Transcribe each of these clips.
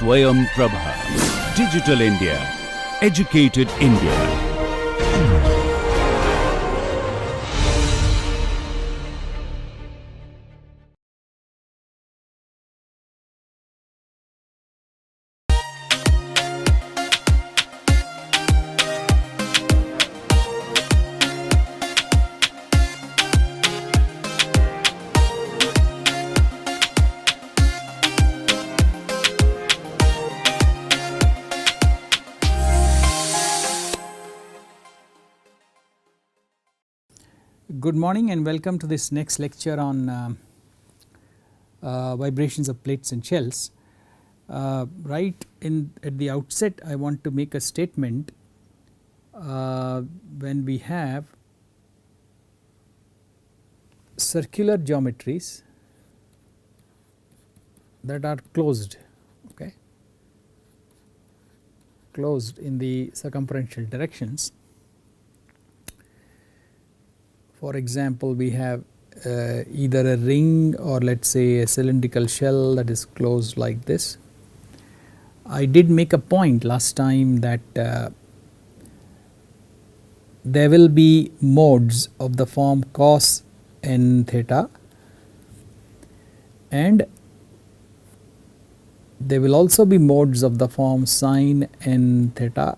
SwayamPrabha. Digital India. Educated India. Good morning and welcome to this next lecture on vibrations of plates and shells. Right at the outset I want to make a statement. When we have circular geometries that are closed, okay, closed in the circumferential directions. For example, we have either a ring or let us say a cylindrical shell that is closed like this. I did make a point last time that there will be modes of the form cos n theta, and there will also be modes of the form sin n theta,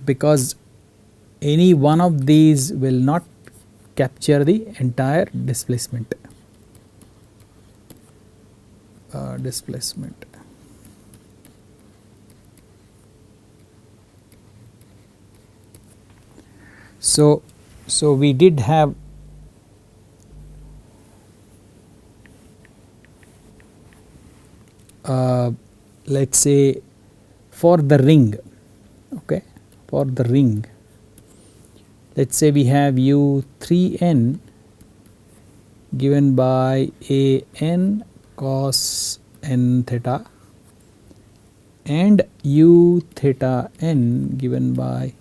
because any one of these will not capture the entire displacement. So we did have let us say for the ring, okay, for the ring, let us say we have u3n given by a n cos n theta and u theta n given by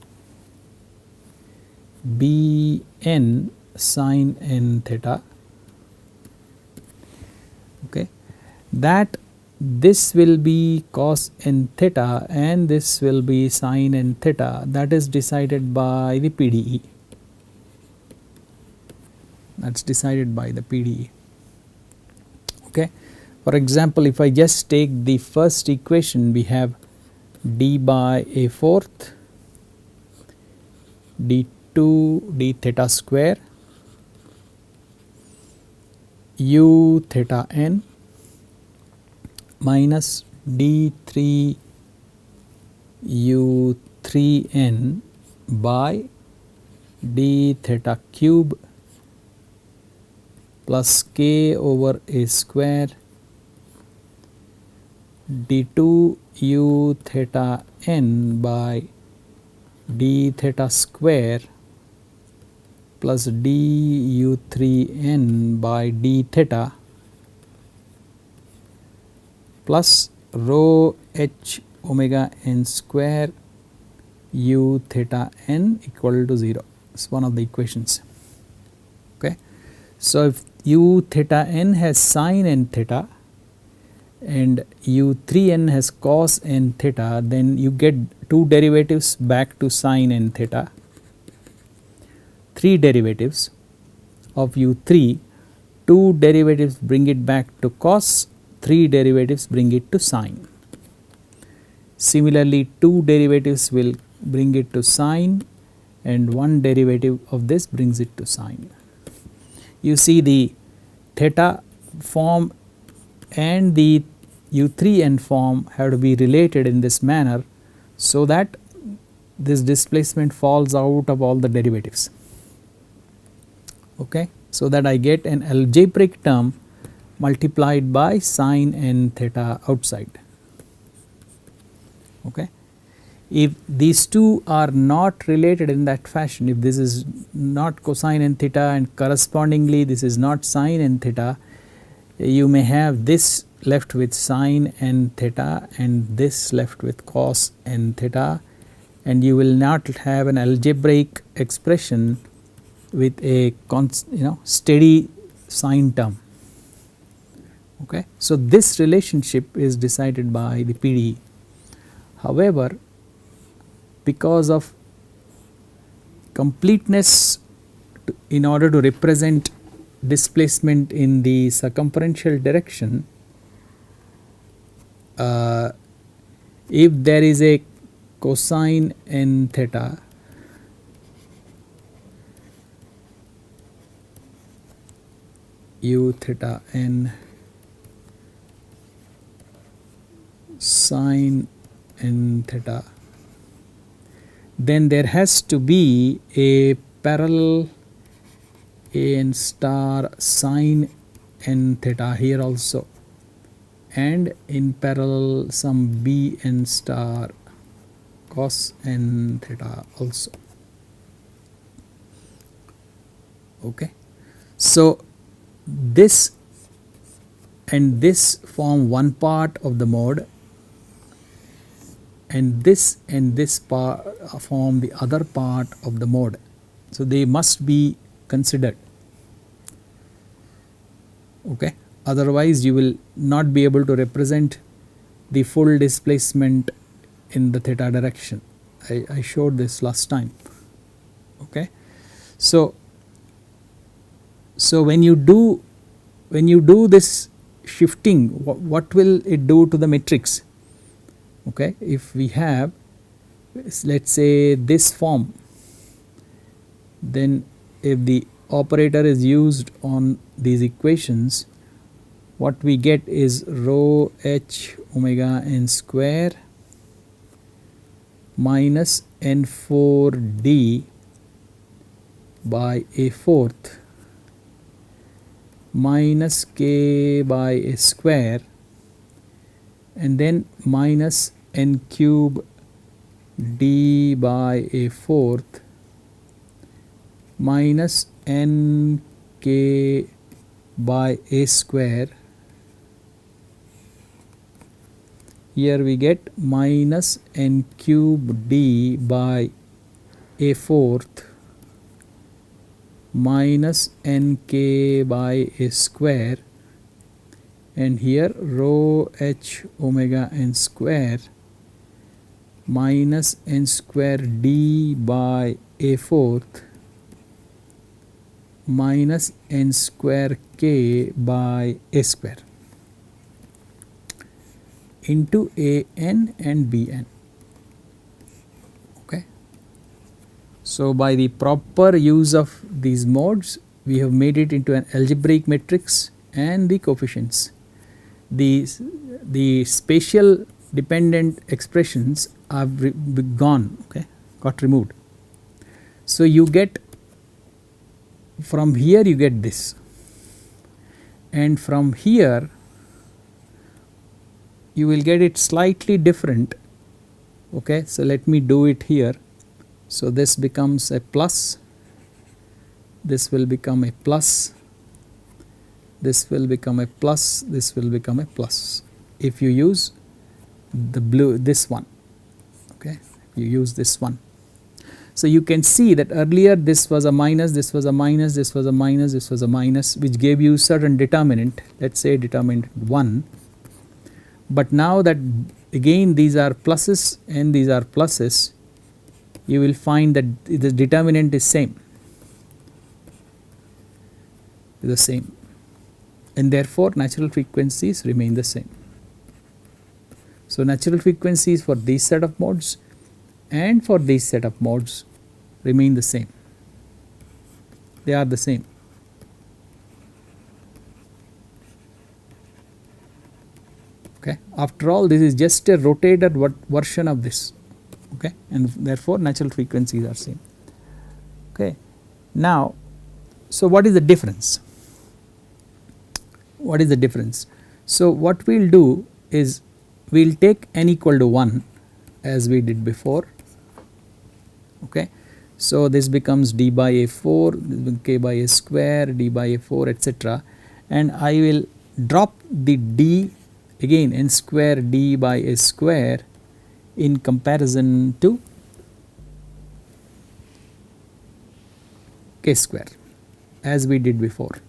b n sin n theta, okay, that this will be cos n theta and this will be sin n theta. That is decided by the PDE. That is decided by the PDE. Okay. For example, if I just take the first equation, we have d by a fourth d2 d theta square u theta n minus d3 u3n by d theta cube plus k over a square d2 u theta n by d theta square plus d u3n by d theta plus rho h omega n square u theta n equal to 0. It is one of the equations. Okay. So, if u theta n has sin n theta and u3n has cos n theta, then you get two derivatives back to sin n theta, three derivatives of u3, two derivatives bring it back to cos, three derivatives bring it to sin. Similarly, two derivatives will bring it to sin and one derivative of this brings it to sin. You see the theta form and the u3n form have to be related in this manner, so that this displacement falls out of all the derivatives, okay, so that I get an algebraic term multiplied by sin n theta outside. Okay. If these two are not related in that fashion, if this is not cosine n theta and correspondingly this is not sin n theta, you may have this left with sin n theta and this left with cos n theta, and you will not have an algebraic expression with a steady sine term. Okay. So, this relationship is decided by the PDE. However, because of completeness, in order to represent displacement in the circumferential direction, if there is a cosine n theta, u theta n sine n theta, then there has to be a parallel a n star sine n theta here also, and in parallel some b n star cos n theta also. Okay. So, this and this form one part of the mode, and this part form the other part of the mode. So, they must be considered. Okay. Otherwise, you will not be able to represent the full displacement in the theta direction. I showed this last time. Okay. So, when you do this shifting, what will it do to the matrix? Okay. If we have, let us say, this form, then if the operator is used on these equations, what we get is rho h omega n square minus n4d by a fourth minus k by a square, and then minus n cube d by a fourth minus n k by a square. Here we get minus n cube d by a fourth minus n k by a square, and here rho h omega n square minus n square d by a fourth minus n square k by a square into a n and b n. Okay. So, by the proper use of these modes, we have made it into an algebraic matrix, and the coefficients, the spatial dependent expressions are gone, okay, got removed. So, you get from here you get this, and from here you will get it slightly different. Okay. So, let me do it here. So, this becomes a plus, this will become a plus, this will become a plus, this will become a plus if you use the blue, this one. Okay. You use this one. So, you can see that earlier this was a minus, this was a minus, this was a minus, this was a minus, which gave you certain determinant, let us say determinant 1. But now that again these are pluses and these are pluses, you will find that the determinant is same, and therefore natural frequencies remain the same. So, natural frequencies for these set of modes and for these set of modes remain the same, they are the same. Okay. After all, this is just a rotated version of this, okay, and therefore natural frequencies are same. Okay. Now, so what is the difference? What is the difference? So, what we will do is we will take n equal to 1 as we did before. Okay. So, this becomes d by a 4, this becomes k by a square, d by a 4, etc., and I will drop the d again n square d by a square in comparison to k square as we did before.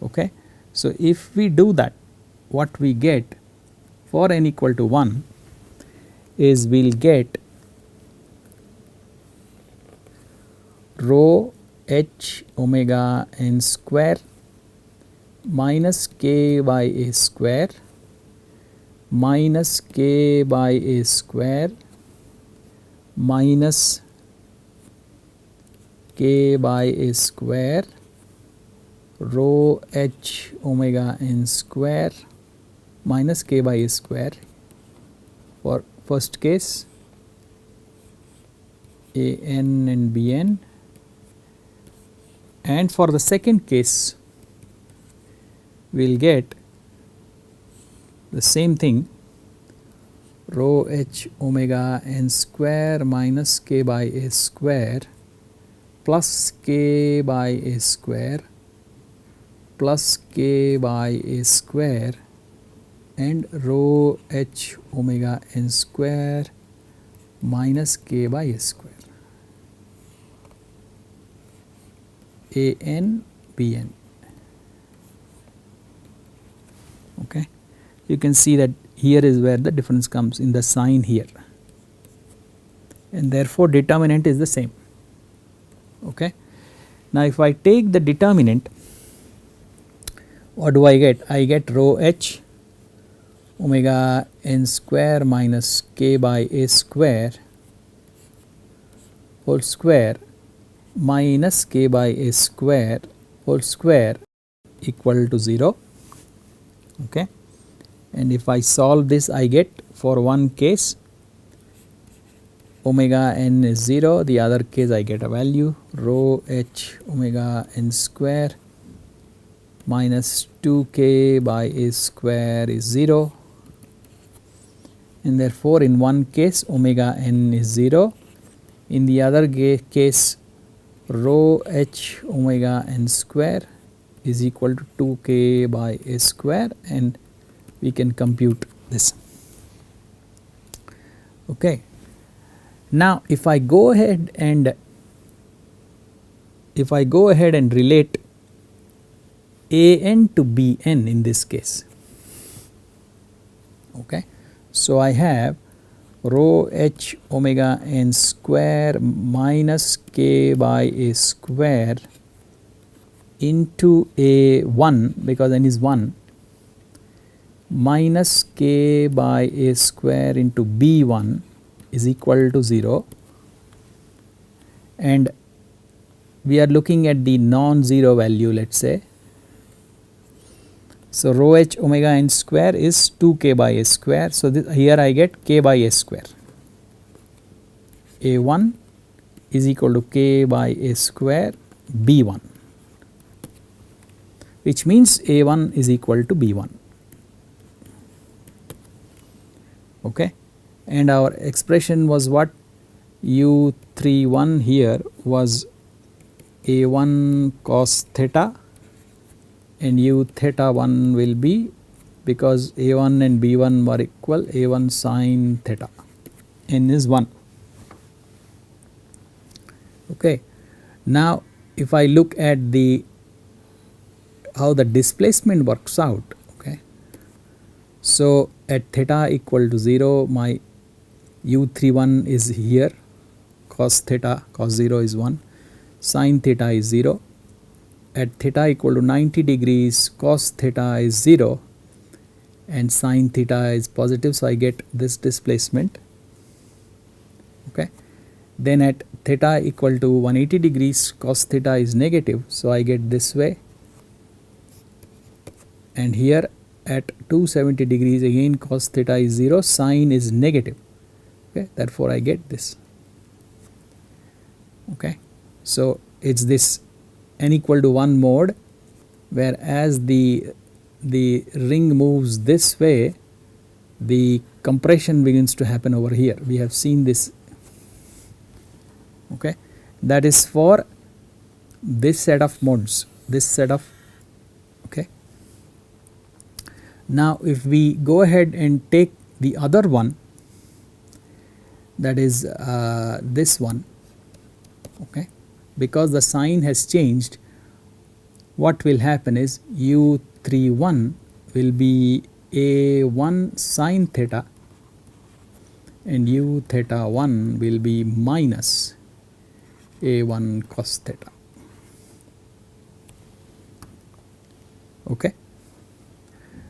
Okay. So, if we do that, what we get for n equal to 1 is we will get rho h omega n square minus k by a square minus k by a square minus k by a square rho h omega n square minus k by a square for first case a n and b n, and for the second case we will get the same thing, rho h omega n square minus k by a square plus k by a square plus k by a square and rho h omega n square minus k by a square a n b n. Okay. You can see that here is where the difference comes in the sign here, and therefore determinant is the same. Okay. Now, if I take the determinant, what do I get? I get rho h omega n square minus k by a square whole square minus k by a square whole square equal to 0. Okay. And if I solve this, I get for one case omega n is 0, the other case I get a value rho h omega n square minus 2k by a square is 0, and therefore in one case omega n is 0, in the other case rho h omega n square is equal to 2k by a square, and we can compute this. Okay. Now, if I go ahead and relate a n to b n in this case, okay. So, I have rho h omega n square minus k by a square into a 1 because n is 1 minus k by a square into b1 is equal to 0, and we are looking at the non-zero value, let us say. So, rho h omega n square is 2k by a square. So, here I get k by a square, a1 is equal to k by a square b1, which means a1 is equal to b1. Okay. And our expression was what? u31 here was a1 cos theta, and u theta 1 will be, because a1 and b1 were equal, a1 sin theta, n is 1. Okay. Now, if I look at how the displacement works out, okay. So, at theta equal to 0, my u31 is here, cos theta, cos 0 is 1, sin theta is 0. At theta equal to 90 degrees, cos theta is 0 and sin theta is positive. So, I get this displacement. Okay. Then at theta equal to 180 degrees, cos theta is negative. So, I get this way, and here at 270 degrees again cos theta is 0, sin is negative. Okay. Therefore, I get this. Okay. So, it is this n equal to 1 mode, whereas the ring moves this way, the compression begins to happen over here. We have seen this. Okay. That is for this set of modes, this set of. Okay. Now, if we go ahead and take the other one, that is this one, okay, because the sign has changed, what will happen is u31 will be a1 sine theta and u theta 1 will be minus a1 cos theta. Okay.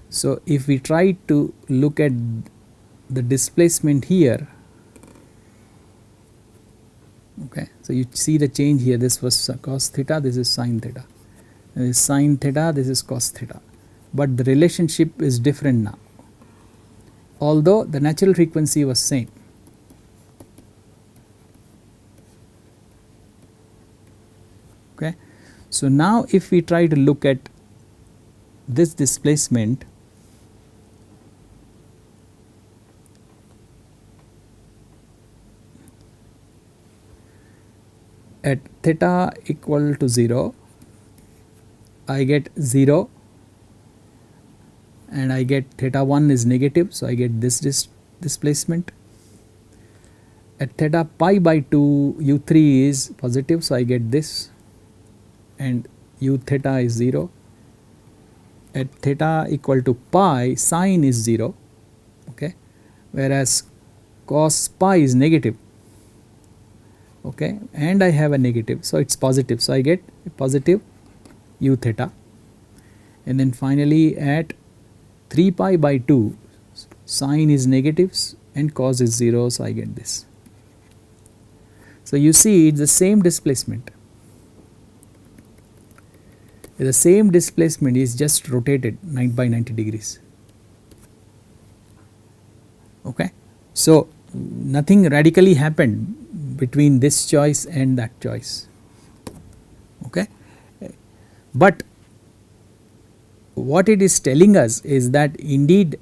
So, if we try to look at the displacement here, okay, so you see the change here, this was cos theta, this is sin theta, and this is sin theta, this is cos theta, but the relationship is different now, although the natural frequency was same. Okay. So, now if we try to look at this displacement, at theta equal to 0, I get 0 and I get theta 1 is negative, so I get this displacement. At theta pi by 2, u3 is positive, so I get this, and u theta is 0. At theta equal to pi, sine is 0, okay, whereas cos pi is negative, okay, and I have a negative, so it is positive, so I get a positive u theta. And then finally at 3 pi by 2, sine is negative and cos is 0, so I get this. So, you see it is the same displacement. The same displacement is just rotated 9 by 90 degrees. Okay. So, nothing radically happened between this choice and that choice. Okay. But what it is telling us is that indeed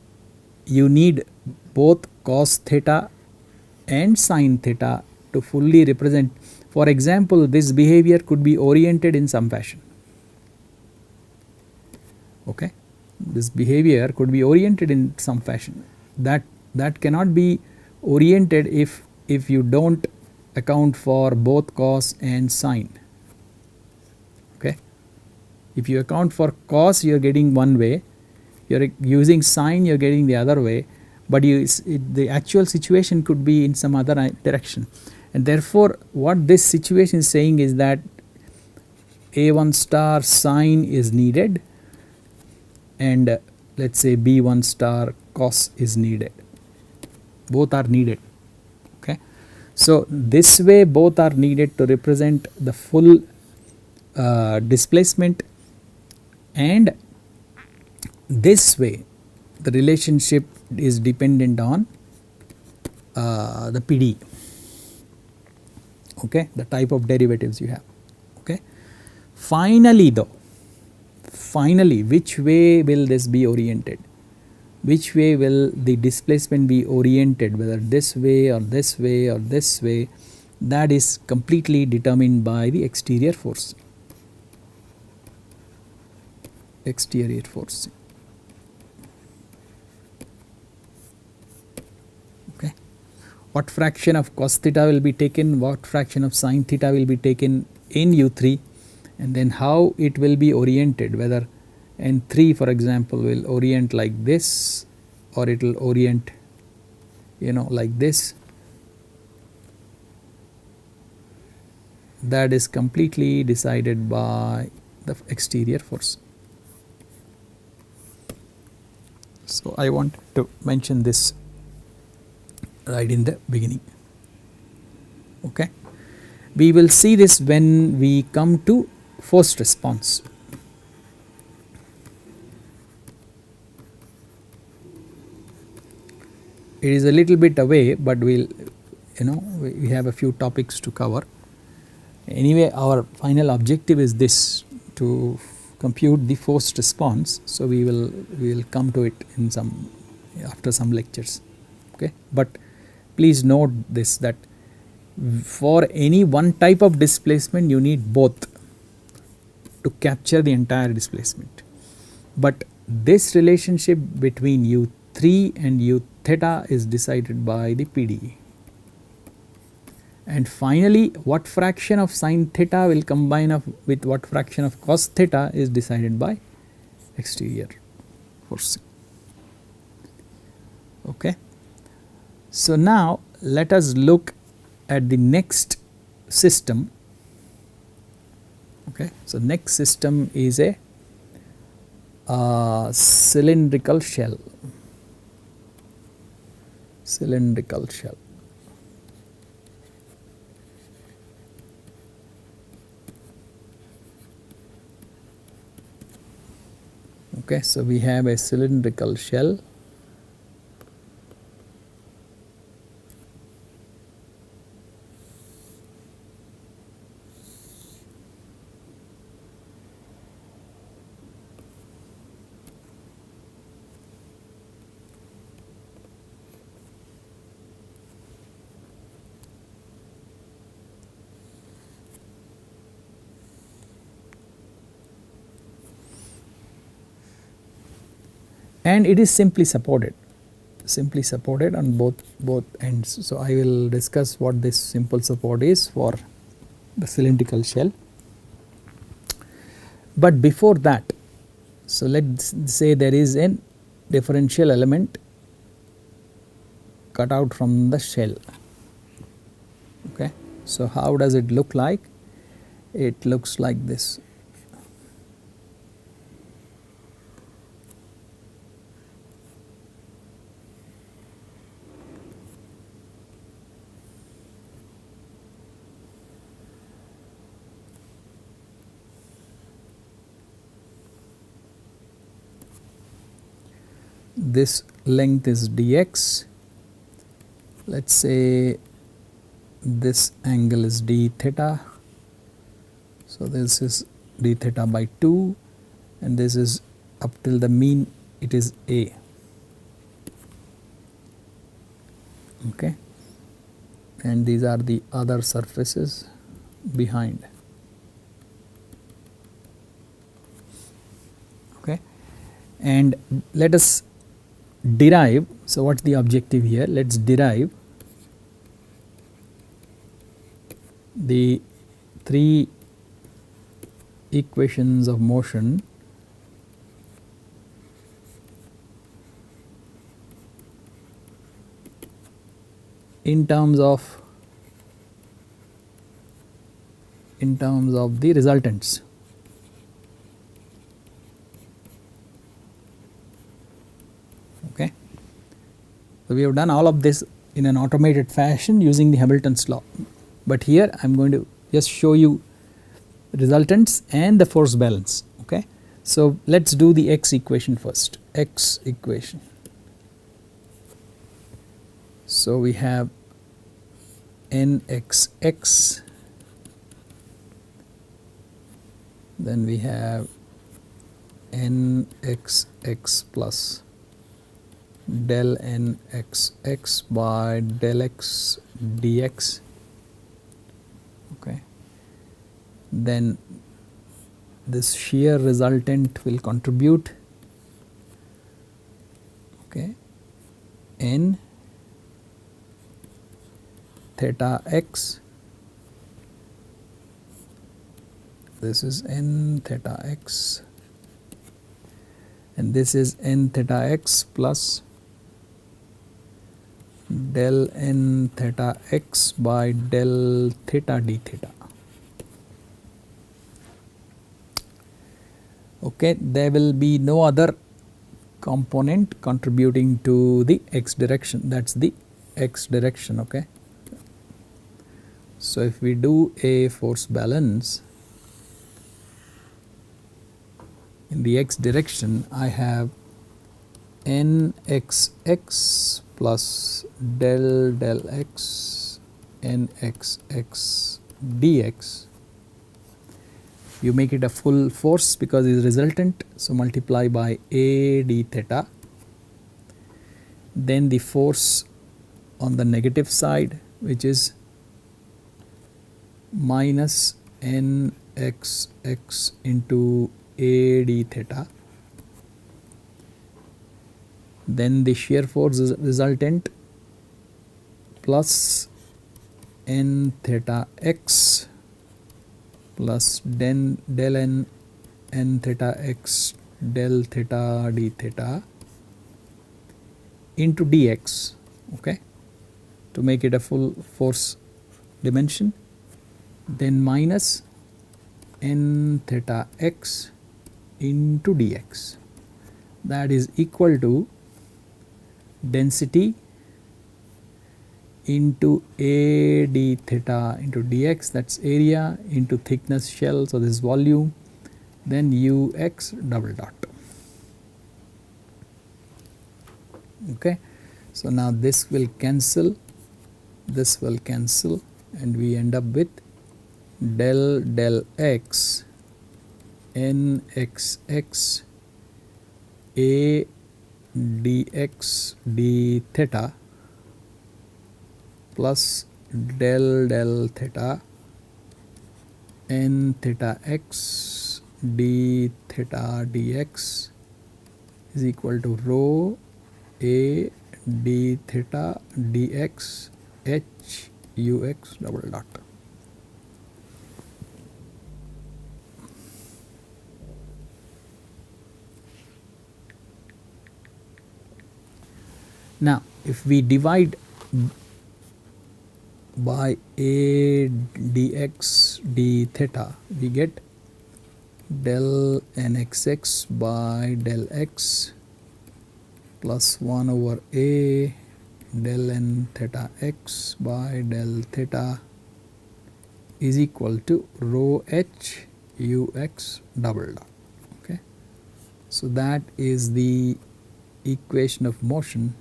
you need both cos theta and sin theta to fully represent. For example, this behavior could be oriented in some fashion. Okay, this behavior could be oriented in some fashion. That cannot be oriented if you do not account for both cos and sin. Okay, if you account for cos, you are getting one way, you are using sin, you are getting the other way, but the actual situation could be in some other direction. And therefore, what this situation is saying is that a1 star sin is needed and let us say b1 star cos is needed, both are needed. Okay. So, this way both are needed to represent the full displacement, and this way the relationship is dependent on the PD, okay, the type of derivatives you have. Okay. Finally though, which way will this be oriented? Which way will the displacement be oriented, whether this way or this way or this way, that is completely determined by the exterior force. Exterior force. Okay. What fraction of cos theta will be taken, what fraction of sin theta will be taken in u3, and then how it will be oriented, whether n3 for example will orient like this or it will orient like this, that is completely decided by the exterior force. So, I want to mention this right in the beginning. Okay. We will see this when we come to forced response. It is a little bit away, but we have a few topics to cover. Anyway, our final objective is this, to compute the forced response. So, we will come to it in after some lectures. Okay. But please note this, that for any one type of displacement you need both to capture the entire displacement. But this relationship between u3 and u theta is decided by the PD. And finally, what fraction of sin theta will combine with what fraction of cos theta is decided by exterior forcing. Okay. So now let us look at the next system. Okay. So next system is a cylindrical shell. Cylindrical shell. Okay, so we have a cylindrical shell. And it is simply supported on both ends. So I will discuss what this simple support is for the cylindrical shell. But before that, so let us say there is a differential element cut out from the shell. Okay. So how does it look like? It looks like this. This length is dx. Let us say this angle is d theta. So this is d theta by 2, and this is up till the mean, it is a. Okay. And these are the other surfaces behind. Okay. And let us derive. So what is the objective here? Let us derive the 3 equations of motion in terms of the resultants. Okay. So we have done all of this in an automated fashion using the Hamilton's law, but here I am going to just show you resultants and the force balance. Okay. So let us do the x equation first. X equation. So we have nxx, then we have nxx plus del nxx by del x dx. Okay. Then this shear resultant will contribute, okay, n theta x, this is n theta x, and this is n theta x plus del n theta x by del theta d theta. Okay, there will be no other component contributing to the x direction, that is the x direction. Okay. So if we do a force balance in the x direction, I have nxx plus del x nxx dx. You make it a full force because it is resultant, so multiply by a d theta. Then the force on the negative side, which is minus nxx into a d theta. Then the shear force resultant plus n theta x plus del n theta x del theta d theta into dx, okay, to make it a full force dimension, then minus n theta x into dx, that is equal to density into a d theta into dx, that is area, into thickness shell, so this is volume, then ux double dot. Okay. So, now this will cancel, this will cancel, and we end up with del x n x x a dx d theta plus del theta n theta x d theta dx is equal to rho a d theta dx h ux double dot. Now, if we divide by a dx d theta, we get del nxx by del x plus 1 over a del n theta x by del theta is equal to rho h ux double dot. Okay. So, that is the equation of motion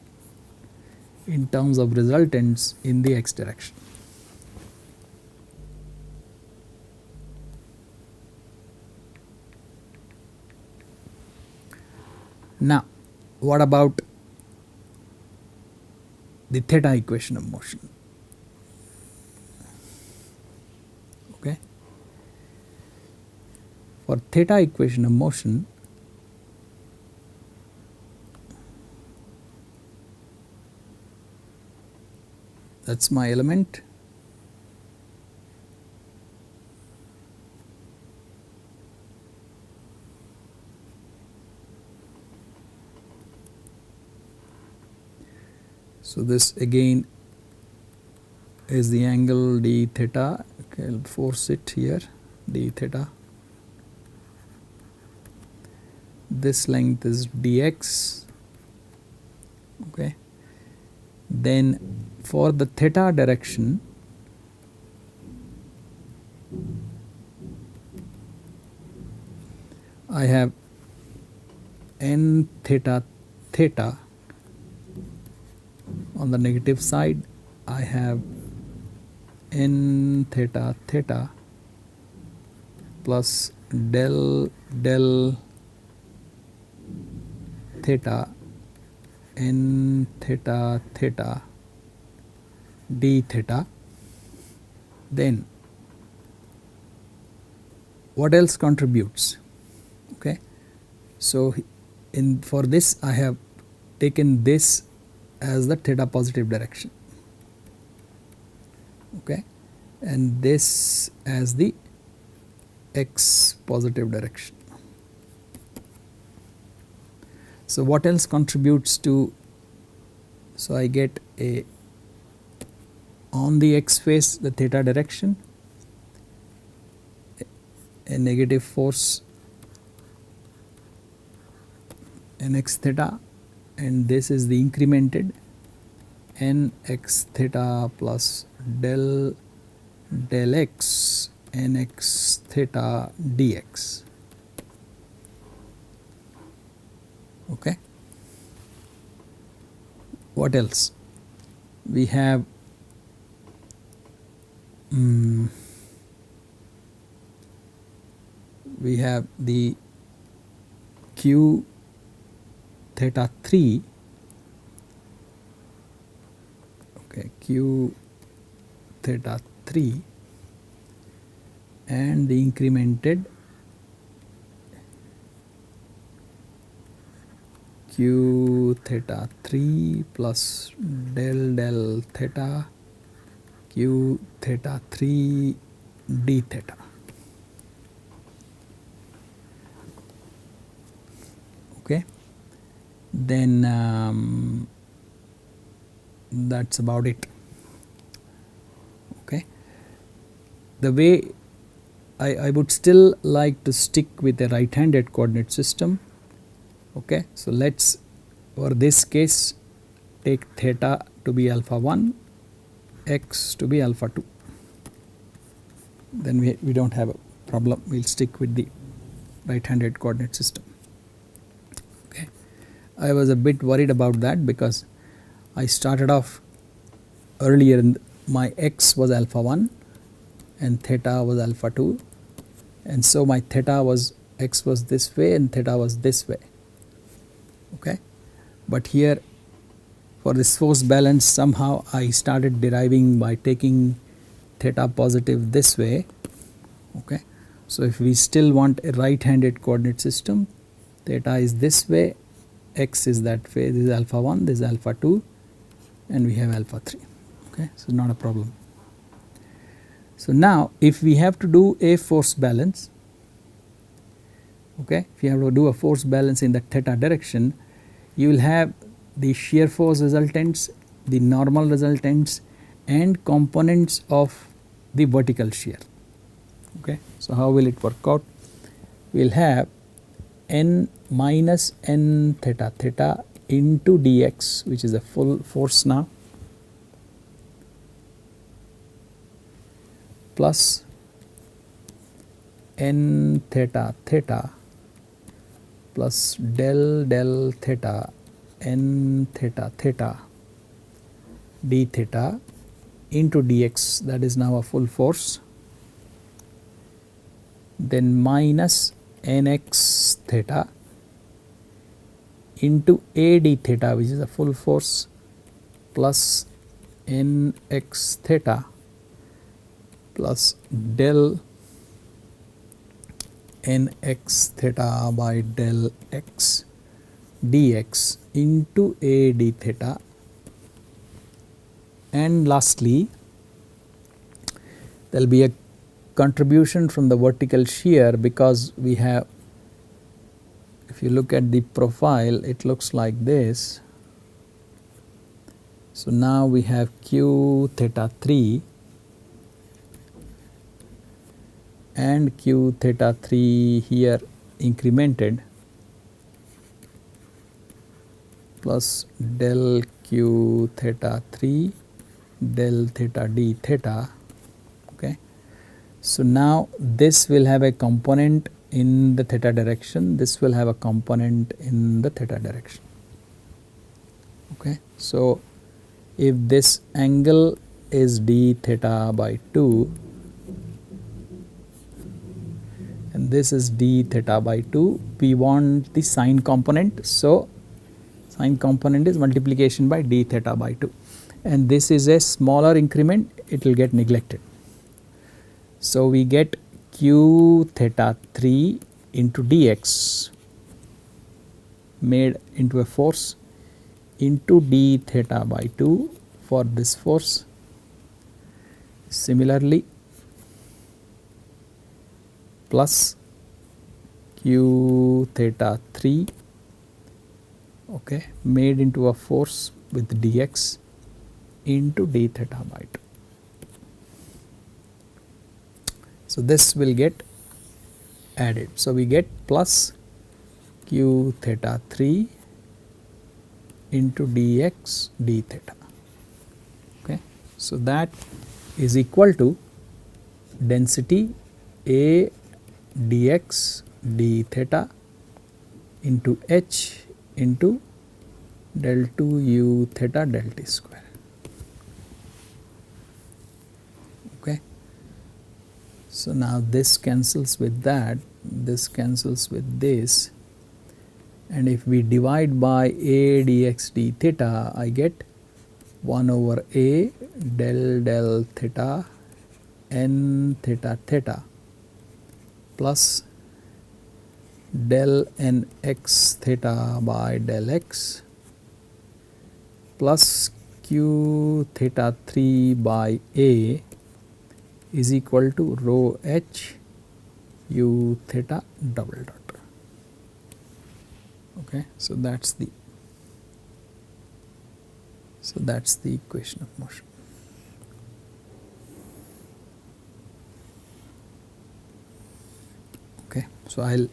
in terms of resultants in the x direction. Now, what about the theta equation of motion? Okay. For theta equation of motion, that is my element. So, this again is the angle d theta, okay, I will force it here, d theta. This length is dx, okay. Then for the theta direction, I have n theta theta. On the negative side, I have n theta theta plus del theta n theta theta d theta. Then what else contributes? Okay. So, for this I have taken this as the theta positive direction, okay, and this as the x positive direction. So, what else contributes to, so I get on the x face the theta direction, a negative force nx theta, and this is the incremented nx theta plus del x nx theta dx. Okay. What else? We have the q theta 3, okay, q theta 3, and the incremented q theta 3 plus del theta q theta 3 d theta. Okay, then that's about it. Okay, the way I would still like to stick with a right handed coordinate system. Okay, so let's for this case take theta to be alpha 1, x to be alpha 2, then we don't have a problem, we will stick with the right handed coordinate system. Okay, I was a bit worried about that because I started off earlier and my x was alpha 1 and theta was alpha 2, and so my theta was x was this way and theta was this way. Okay, but here for this force balance somehow I started deriving by taking theta positive this way. Okay, so if we still want a right handed coordinate system, theta is this way, x is that way, this is alpha 1, this is alpha 2, and we have alpha 3. Okay, so not a problem. So now if we have to do a force balance, okay, if you have to do a force balance in the theta direction, you will have the shear force resultants, the normal resultants, and components of the vertical shear. Okay, so how will it work out? We will have n minus n theta theta into dx, which is a full force now, plus n theta theta plus del del theta n theta theta d theta into dx, that is now a full force, then minus nx theta into a d theta, which is a full force, plus nx theta plus del nx theta by del x dx into a d theta, and lastly there will be a contribution from the vertical shear, because we have, if you look at the profile, it looks like this. So now we have q theta 3 and q theta 3 here incremented, plus del q theta 3 del theta d theta. Okay, so now this will have a component in the theta direction, this will have a component in the theta direction. Okay, so if this angle is d theta by 2 and this is d theta by 2, we want the sine component, so sine component is multiplication by d theta by 2, and this is a smaller increment, it will get neglected. So we get q theta 3 into dx made into a force into d theta by 2 for this force. Similarly, plus q theta 3, okay, made into a force with dx into d theta by 2. So this will get added. So we get plus q theta 3 into dx d theta. Okay, so that is equal to density A dx d theta into h into del 2 u theta del t square. Okay, so now this cancels with that, this cancels with this, and if we divide by a dx d theta, I get 1 over a del del theta n theta theta plus del nx theta by del x plus q theta 3 by a is equal to rho h u theta double dot. Okay, so that's the equation of motion. Okay, so I'll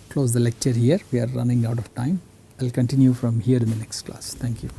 close the lecture here. We are running out of time. I'll continue from here in the next class. Thank you.